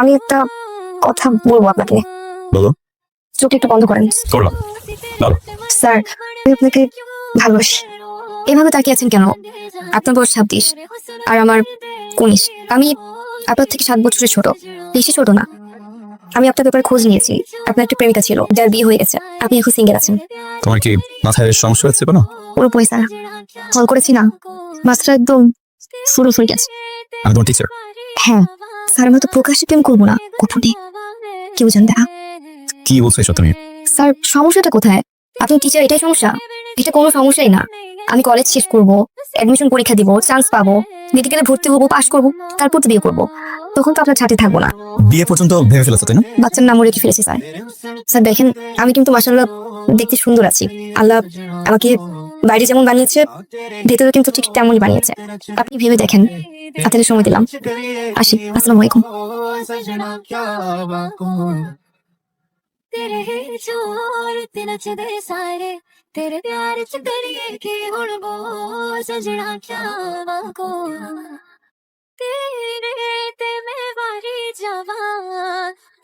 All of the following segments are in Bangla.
আমি একটা কথা বলবো আপনাকে। বলো। চোখ একটু বন্ধ করেন। করলাম। বলো। স্যার, আমি আপনাকে ভালোবাসি। এভাবে তাকিয়ে আছেন কেন? আপনার বয়স 26 আর আমার 19। আমি আপনার থেকে 7 বছরের ছোট, বেশি ছোট না। আমি আপনার ব্যাপারে খোঁজ নিয়েছি। আপনার একটা প্রেমিকা ছিল, যার বিয়ে হয়ে গেছে। আপনি এখন সিঙ্গেল আছেন। তোমার কি মাথায় সমস্যা হচ্ছে কোনো? পুরোপুরি স্যার। কল করেছি না, মাস্টার একদম শুরু হয়ে গেছে। আমি তোমার টিচার। হ্যাঁ স্যার, আমরা তো প্রকাশ্যে প্রেম করবো না, গোপনে কেউ জানবে না। কি বলছো এসব তুমি? স্যার, সমস্যাটা কোথায়? আপনি টিচার, এটাই সমস্যা? এটা কোনো সমস্যাই না। আমি কলেজ শেষ করব, অ্যাডমিশন পরীক্ষা দিব, চান্স পাবো, মেডিকেলে ভর্তি হবো, পাশ করবো, তারপর তো বিয়ে করবো। তখন তো আপনার ছাতে থাকবো না। বিয়ে পর্যন্ত ভেবে ফেলেছো তাই না? বাচ্চার নামও রেখে ফেলেছি স্যার। স্যার দেখেন, আমি কিন্তু মাশাআল্লাহ দেখতে সুন্দর আছি। আল্লাহ আমাকে বাইরে যেমন বানিয়েছে, ভেতরে কিন্তু ঠিক তেমনই বানিয়েছে। আপনি ভেবে দেখেন। আপনাদের সময় দিলাম, আসি। আসসালামু আলাইকুম। तेरे ही जोर ते नचदे सारे तेरे प्यार च करिए की हुण वो सजना क्या वाको तेरे ते मैं वारी जावा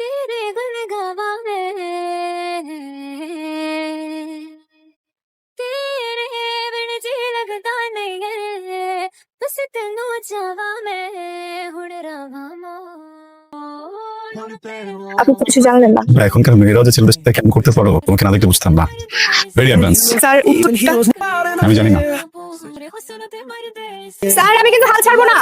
तेरे गुन गावा मैं तेरे बिन जी लगदा नहीं है बस तेनू चावा मैं हुण रवा আপনি তো কিছু জানলেন না। এখনকার মেয়েরাও যে ছেলেদের সাথে কেমন করতে পারো তোমাকে না দেখতে বুঝতাম না। Very advance. স্যার, উত্তরটা আমি জানি না। স্যার, আমি কিন্তু হাল ছাড়বো না।